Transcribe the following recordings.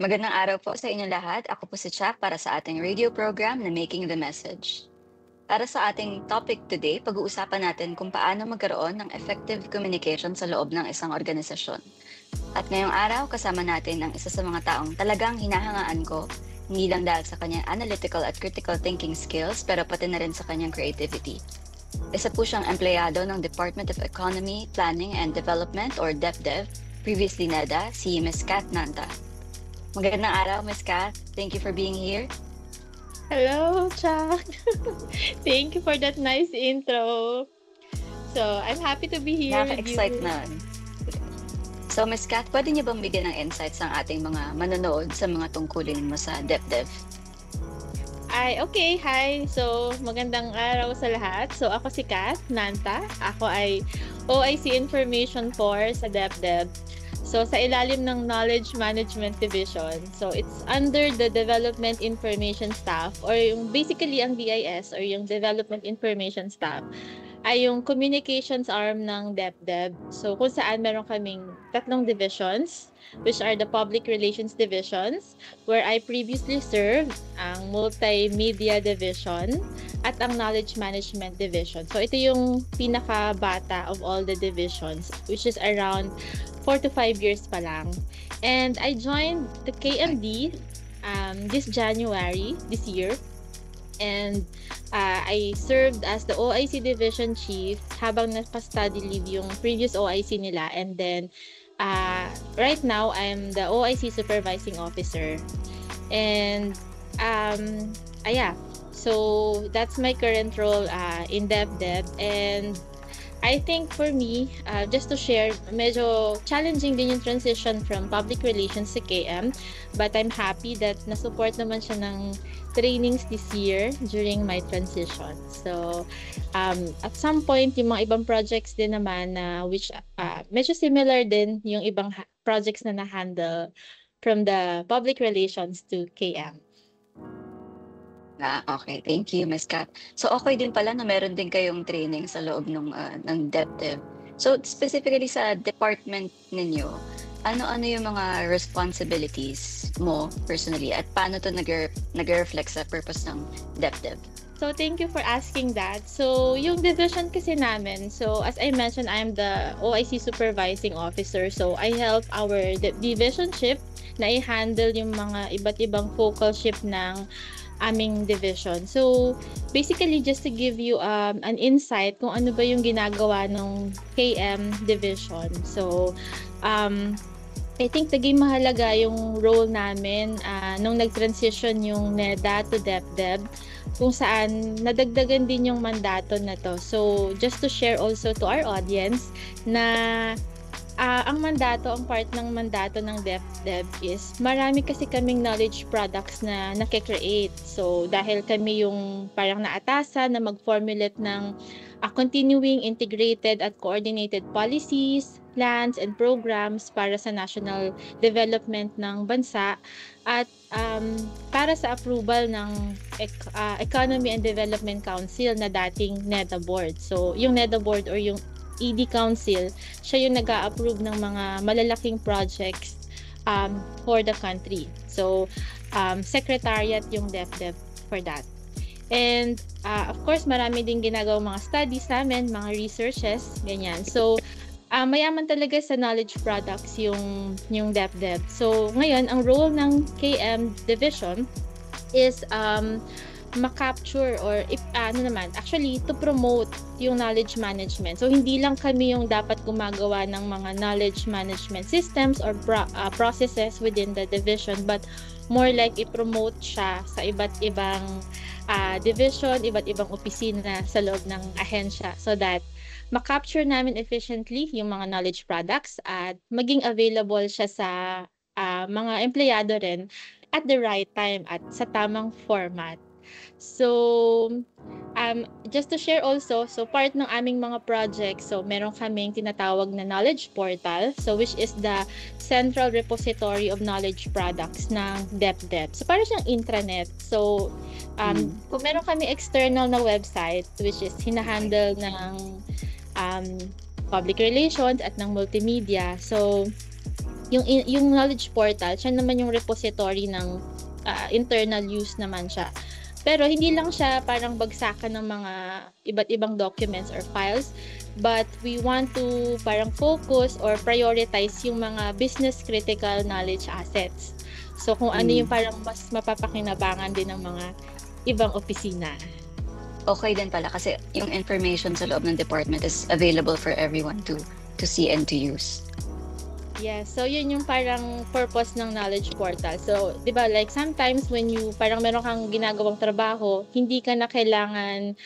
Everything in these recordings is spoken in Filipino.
Magandang araw po sa inyo lahat. Ako po si Chap para sa ating radio program na Making the Message. Para sa ating topic today, pag-uusapan natin kung paano magkaroon ng effective communication sa loob ng isang organisasyon. At ngayong araw, kasama natin ang isa sa mga taong talagang hinahangaan ko, hindi lang dahil sa kanyang analytical at critical thinking skills, pero pati na rin sa kanyang creativity. Isa po siyang empleyado ng Department of Economy, Planning and Development or DepDev, previously NEDA, si Ms. Kat Nanta. Magandang araw, Ms. Kat. Thank you for being here. Hello, Chuck. Thank you for that nice intro. So, I'm happy to be here with Nakaka-excite you. na. So, Ms. Kat, pwede niyo bang bigyan ng insights ang ating mga manonood sa mga tungkulin mo sa DepDev? Okay. Hi. So, magandang araw sa lahat. So, ako si Kat Nanta. Ako ay OIC Information 4 sa DepDev. So, sa ilalim ng Knowledge Management Division. So, it's under the Development Information Staff or yung basically ang DIS or yung Development Information Staff ay yung communications arm ng DepDev. So, kung saan meron kaming tatlong divisions, which are the Public Relations Divisions, where I previously served ang Multimedia Division at ang Knowledge Management Division. So, ito yung pinakabata of all the divisions, which is around 4 to 5 years pa lang. And I joined the KMD this January, this year. And I served as the OIC Division Chief habang nagpa-study leave yung previous OIC nila. And then, right now, I'm the OIC Supervising Officer. And, so that's my current role in DepDev. And I think for me, just to share, medyo challenging din yung transition from public relations to KM. But I'm happy that nasupport naman siya ng trainings this year during my transition. So, at some point, yung mga ibang projects din naman which medyo similar din yung ibang projects na na-handle from the public relations to KM. Okay. Thank you, Ms. Kat. So, okay din pala na meron din kayong training sa loob ng DepDev. So, specifically sa department ninyo, ano-ano yung mga responsibilities mo personally at paano to nag-reflect sa purpose ng DepDev? So, thank you for asking that. So, yung division kasi namin, so as I mentioned, I'm the OIC Supervising Officer. So, I help our division ship na i-handle yung mga iba't ibang focal ship ng aming division. So, basically, just to give you an insight kung ano ba yung ginagawa ng KM division. So, I think naging mahalaga yung role namin nung nag-transition yung NEDA to DepDev, kung saan nadagdagan din yung mandato na to. So, just to share also to our audience na ang part ng mandato ng DepDev is marami kasi kaming knowledge products na nakikreate. So, dahil kami yung parang naatasan na mag-formulate ng continuing integrated at coordinated policies, plans, and programs para sa national development ng bansa at para sa approval ng Economy and Development Council na dating NEDA board. So, yung NEDA board or yung ED Council, siya yung nag-a-approve ng mga malalaking projects for the country. So, secretariat yung DepDev for that. And, of course, marami din ginagawang mga studies namin, mga researches, ganyan. So, mayaman talaga sa knowledge products yung DepDev. So, ngayon, ang role ng KM Division is ma-capture or actually to promote yung knowledge management. So, hindi lang kami yung dapat gumagawa ng mga knowledge management systems or processes within the division, but more like i-promote siya sa iba't ibang division, iba't ibang opisina sa loob ng ahensya so that ma-capture namin efficiently yung mga knowledge products at maging available siya sa mga empleyado rin at the right time at sa tamang format. So, just to share also, so part ng aming mga projects, so meron kaming tinatawag na knowledge portal, so which is the central repository of knowledge products ng DepDev. So, para siyang intranet. So, kung meron kami external na website, which is hinahandle ng public relations at ng multimedia. So, yung knowledge portal, siya naman yung repository ng internal use naman siya. Pero hindi lang siya parang bagsakan ng mga iba't ibang documents or files, but we want to parang focus or prioritize yung mga business critical knowledge assets. So kung ano yung parang mas mapapakinabangan din ng mga ibang opisina. Okay din pala kasi yung information sa loob ng department is available for everyone to see and to use. Yeah, so yun yung parang purpose ng knowledge portal. So, 'di ba, like sometimes when you parang meron kang ginagawang trabaho, hindi ka na kailangan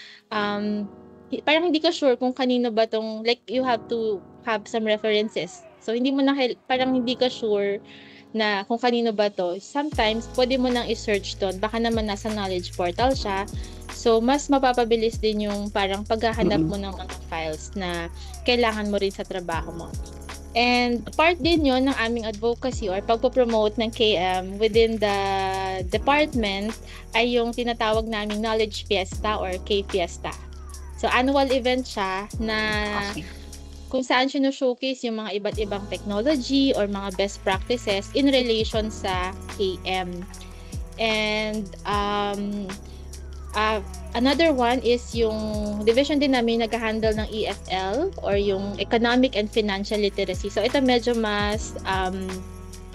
parang hindi ka sure kung kanino ba tong, like you have to have some references. So hindi mo na parang hindi ka sure na kung kanino ba to. Sometimes pwede mo nang i-search doon. Baka naman nasa knowledge portal siya. So mas mapapabilis din yung parang paghahanap mo ng mga files na kailangan mo rin sa trabaho mo. And part din yon ng aming advocacy or pagpo-promote ng KM within the department ay yung tinatawag naming Knowledge Fiesta or K-Fiesta. So annual event siya na kung saan showcase yung mga iba't ibang technology or mga best practices in relation sa KM. And another one is yung division din namin nag-handle ng EFL or yung Economic and Financial Literacy. So ito medyo mas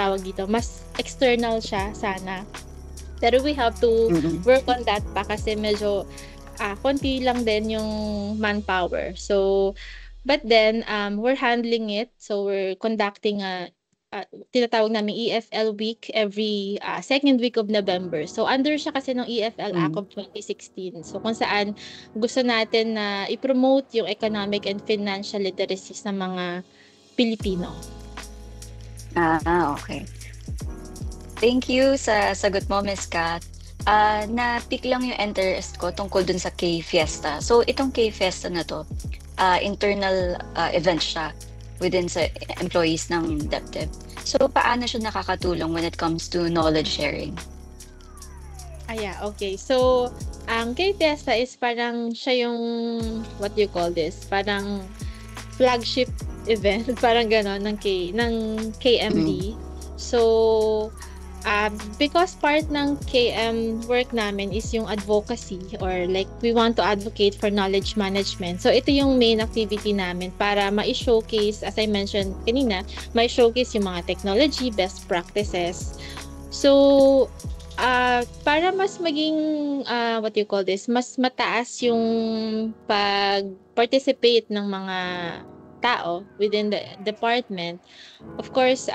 tawag dito, mas external siya sana. Pero we have to work on that pa kasi medyo konti lang din yung manpower. So but then we're handling it. So we're conducting tinatawag namin EFL week every second week of November. So under siya kasi ng EFL Act of 2016. So kung saan gusto natin na i-promote yung economic and financial literacies ng mga Pilipino. Okay. Thank you sa sagot mo, Ms. Kat. Na-pick lang yung interest ko tungkol dun sa K-Fiesta. So itong K-Fiesta na to, internal event siya within sa employees ng DepDev. So, paano siya nakakatulong when it comes to knowledge sharing? Okay. So, ang K-Fiesta is parang siya yung, what do you call this? Parang flagship event, parang gano'n, ng KMD. So, because part ng KM work namin is yung advocacy or like we want to advocate for knowledge management. So ito yung main activity namin para ma-showcase, as I mentioned kanina, ma-showcase yung mga technology, best practices. So para mas maging what do you call this, mas mataas yung pag-participate ng mga tao within the department. Of course,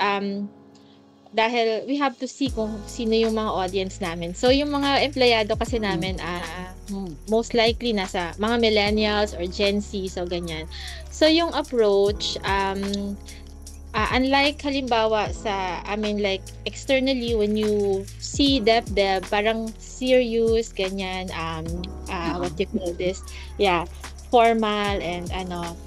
dahil we have to see kung sino yung mga audience namin. So, yung mga empleyado kasi namin, most likely nasa mga millennials or Gen Z, so ganyan. So, yung approach, unlike halimbawa like externally, when you see DepDev, parang serious, ganyan, what do you call this? Yeah, formal and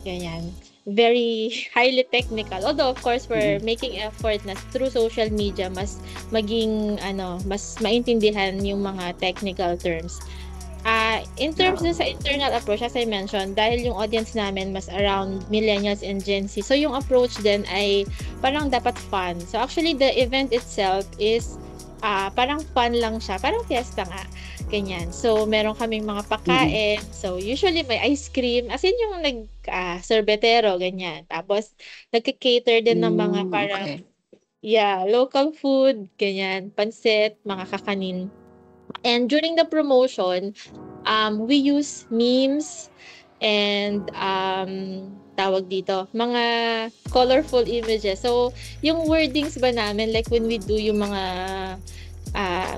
ganyan. Very highly technical. Although of course we're making effort na through social media mas maging mas maintindihan yung mga technical terms. In terms sa internal approach, as I mentioned, dahil yung audience namin mas around millennials and Gen Z, so yung approach din ay parang dapat fun. So actually the event itself is parang fun lang siya, parang fiesta nga. Ganyan. So, meron kaming mga pagkain. So, usually may ice cream. As in yung sorbetero, ganyan. Tapos, nagka-cater din ng mga parang, local food, ganyan. Pansit, mga kakanin. And during the promotion, we use memes and tawag dito, mga colorful images. So, yung wordings ba namin, like when we do yung mga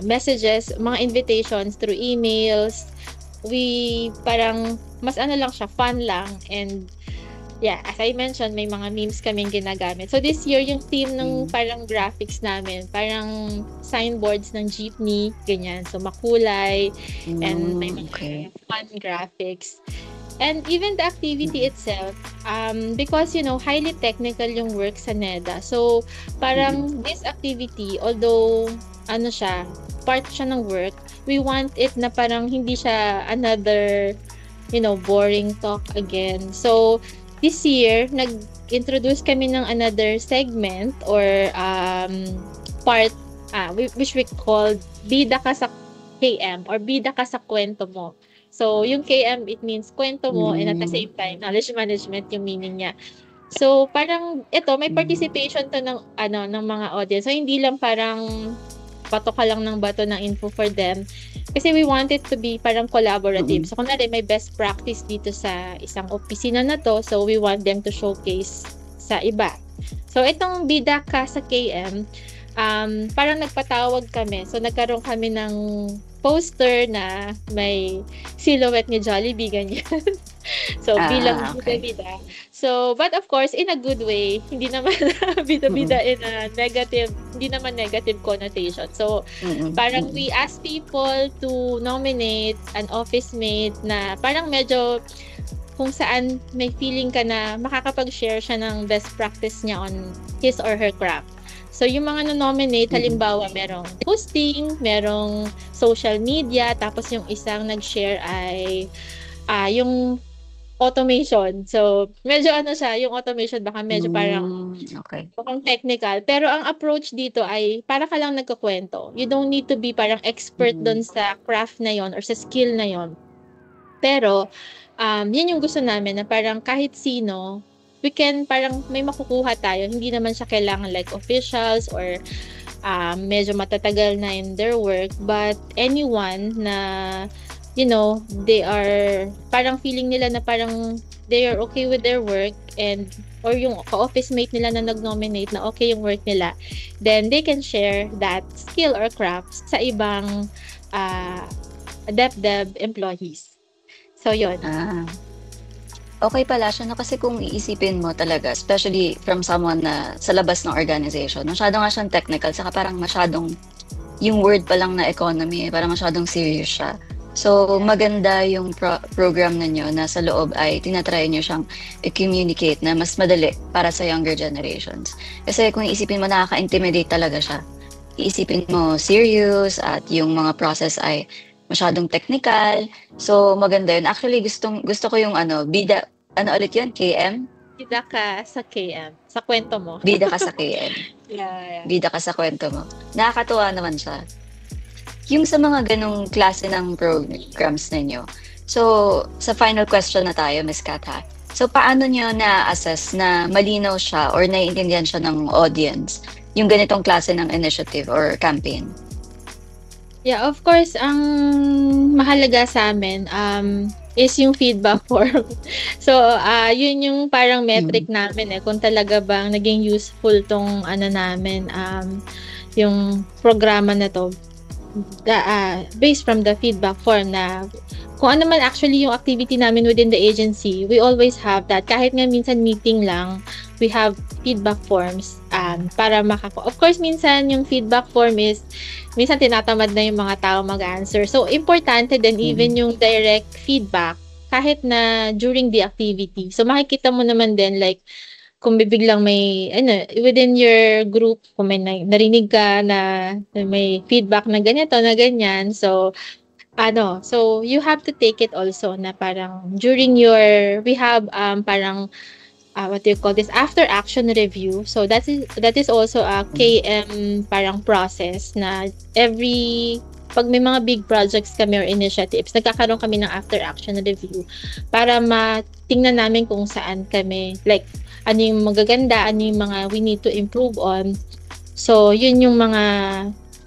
messages, mga invitations through emails, we parang mas lang siya, fun lang. And yeah, as I mentioned, may mga memes kaming ginagamit. So this year, yung theme ng parang graphics namin, parang signboards ng jeepney, ganyan. So makulay, and may mga fun graphics. And even the activity itself, because highly technical yung work sa NEDA. So parang this activity, although part siya ng work, we want it na parang hindi siya another, boring talk again. So this year, nag-introduce kami ng another segment or part which we called Bida Ka sa KM or Bida Ka sa Kwento Mo. So, yung KM, it means kwento mo and at the same time, knowledge management yung meaning niya. So, parang ito, may participation to ng mga audience. So, hindi lang parang bato ka lang ng bato ng info for them. Kasi we want it to be parang collaborative. So, kunwari may best practice dito sa isang opisina na to. So, we want them to showcase sa iba. So, itong Bida Ka sa KM, parang nagpatawag kami. So, nagkaroon kami ng poster na may silhouette ni Jollibee, ganyan. So, bilang bida-bida. So, but of course, in a good way, hindi naman bida-bida in a negative, hindi naman negative connotation. So, parang we ask people to nominate an office mate na parang medyo kung saan may feeling ka na makakapag-share siya ng best practice niya on his or her craft. So, yung mga na-nominate, halimbawa, merong posting, merong social media, tapos yung isang nag-share ay yung automation. So, medyo siya, yung automation baka medyo parang technical. Pero ang approach dito ay para ka lang nagkukwento. You don't need to be parang expert doon sa craft na yon or sa skill na yon. Pero, yun yung gusto namin na parang kahit sino, we can parang may makukuha tayo. Hindi naman siya kailangan like officials or medyo matatagal na in their work. But anyone na, you know, they are parang feeling nila na parang they are okay with their work and or yung ka-office mate nila na nag-nominate na okay yung work nila, then they can share that skill or craft sa ibang DepDev employees. So, yun. Okay pala siya, no? Kasi kung iisipin mo talaga, especially from someone na sa labas ng organization, masyado nga siyang technical, saka parang masyadong, yung word pa lang na economy, parang masyadong serious siya. So, maganda yung program ninyo na sa loob ay tinatry nyo siyang i-communicate na mas madali para sa younger generations. Kasi kung iisipin mo, nakaka-intimidate talaga siya. Iisipin mo serious at yung mga process ay masyadong technical. So, maganda yun. Actually, gusto ko yung bida, ulit yun? KM? Bida Ka sa KM. Sa kwento mo. Bida Ka sa KM. Yeah. Bida Ka sa kwento mo. Nakakatuwa naman siya. Yung sa mga ganong klase ng programs ninyo. So, sa final question na tayo, Ms. Katha. So, paano nyo na-assess na malinaw siya or naiintindihan siya ng audience yung ganitong klase ng initiative or campaign? Yeah, of course, ang mahalaga sa amin is yung feedback form. So, yun yung parang metric namin kung talaga bang naging useful tong namin, yung programa na to. Based from the feedback form na kung ano man actually yung activity namin within the agency, we always have that. Kahit nga minsan meeting lang, we have feedback forms para of course, minsan yung feedback form is minsan tinatamad na yung mga tao mag-answer. So, importante din even yung direct feedback kahit na during the activity. So, makikita mo naman din like kung biglang may within your group, kung may narinig ka na may feedback na ganito, na ganyan. So, so you have to take it also na parang during we have parang what do you call this, after action review. So that is also a KM parang process na pag may mga big projects kami or initiatives, nagkakaroon kami ng after action review para matingnan namin kung saan kami, like ano yung magaganda, ano yung mga we need to improve on. So yun yung mga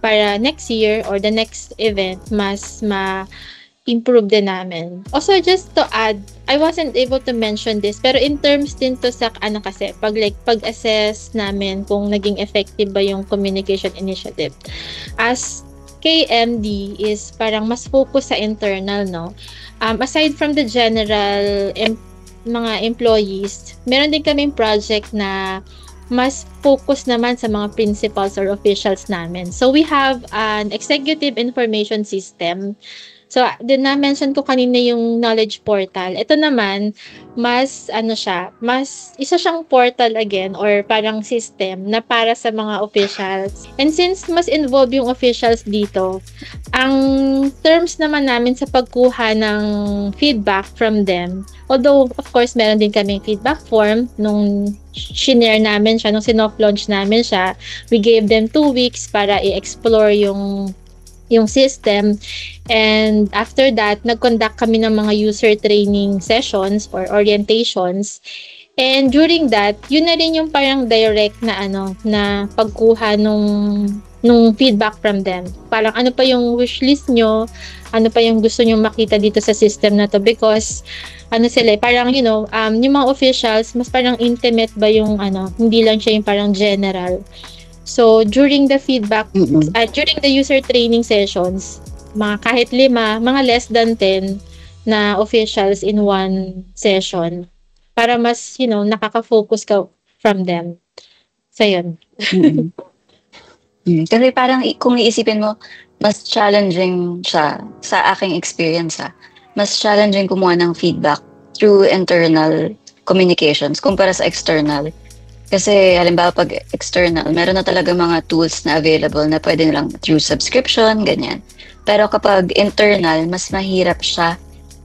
para next year or the next event, mas ma-improve din namin. Also, just to add, I wasn't able to mention this, pero in terms din to sa kasi, pag-assess namin kung naging effective ba yung communication initiative. As KMD is parang mas focus sa internal, no? Aside from the general mga employees, meron din kaming project na mas focus naman sa mga principals or officials namin. So we have an executive information system So, din na-mention ko kanina yung knowledge portal. Ito naman, mas isa siyang portal again or parang system na para sa mga officials. And since mas involved yung officials dito, ang terms naman namin sa pagkuha ng feedback from them, although of course meron din kaming feedback form nung shinare namin siya, nung sinoff-launch namin siya, we gave them 2 weeks para i-explore yung system. And after that, nag-conduct kami ng mga user training sessions or orientations. And during that, yun na rin yung parang direct na pagkuha nung feedback from them. Parang ano pa yung wish list nyo, ano pa yung gusto nyo makita dito sa system na to, because parang yung mga officials mas parang intimate ba yung hindi lang siya yung parang general. So, during the during the user training sessions, kahit 5, mga less than 10 na officials in one session para mas, nakaka-focus ka from them. So, yun. Kasi parang kung iisipin mo, mas challenging siya sa aking experience. Mas challenging kumuha ng feedback through internal communications kumpara sa external. Kasi halimbawa pag external, meron na talaga mga tools na available na pwede lang through subscription, ganyan. Pero kapag internal, mas mahirap siya.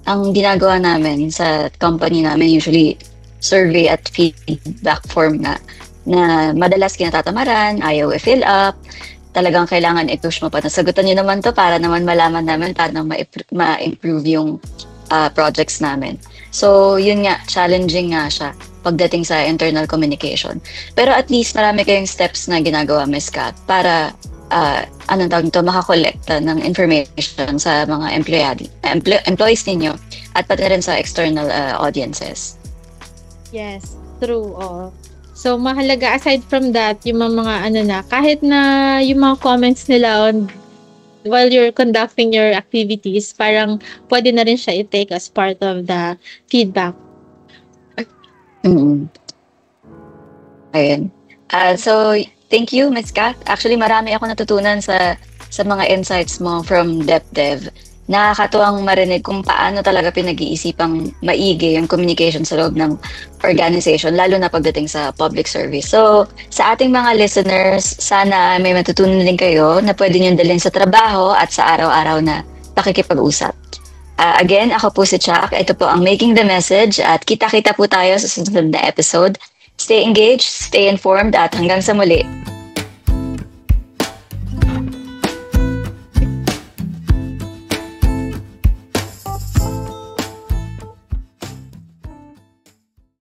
Ang ginagawa namin sa company namin, usually survey at feedback form na madalas kinatatamaran, ayaw i-fill up, talagang kailangan i-push mo pa. Nasagutan nyo naman to para naman malaman namin paano ma-improve yung projects namin. So, yun nga, challenging nga siya pagdating sa internal communication. Pero at least marami kayong steps na ginagawa, Ms. Kat, para makakolekta ng information sa mga employees ninyo at pati rin sa external audiences. Yes, true. So, mahalaga aside from that, yung mga kahit na yung mga comments nila while you're conducting your activities, parang pwede na rin siya i-take as part of the feedback. Ayun. So, thank you, Ms. Kat. Actually, marami ako natutunan sa mga insights mo from DepDev. Nakakatuwang marinig kung paano talaga pinag-iisipang maigi yung communication sa loob ng organization, lalo na pagdating sa public service. So, sa ating mga listeners, sana may matutunan din kayo na pwede nyo dalhin sa trabaho at sa araw-araw na pakikipag-usap. Again, ako po si Chuck. Ito po ang Making the Message at kita-kita po tayo sa susunod na episode. Stay engaged, stay informed at hanggang sa muli.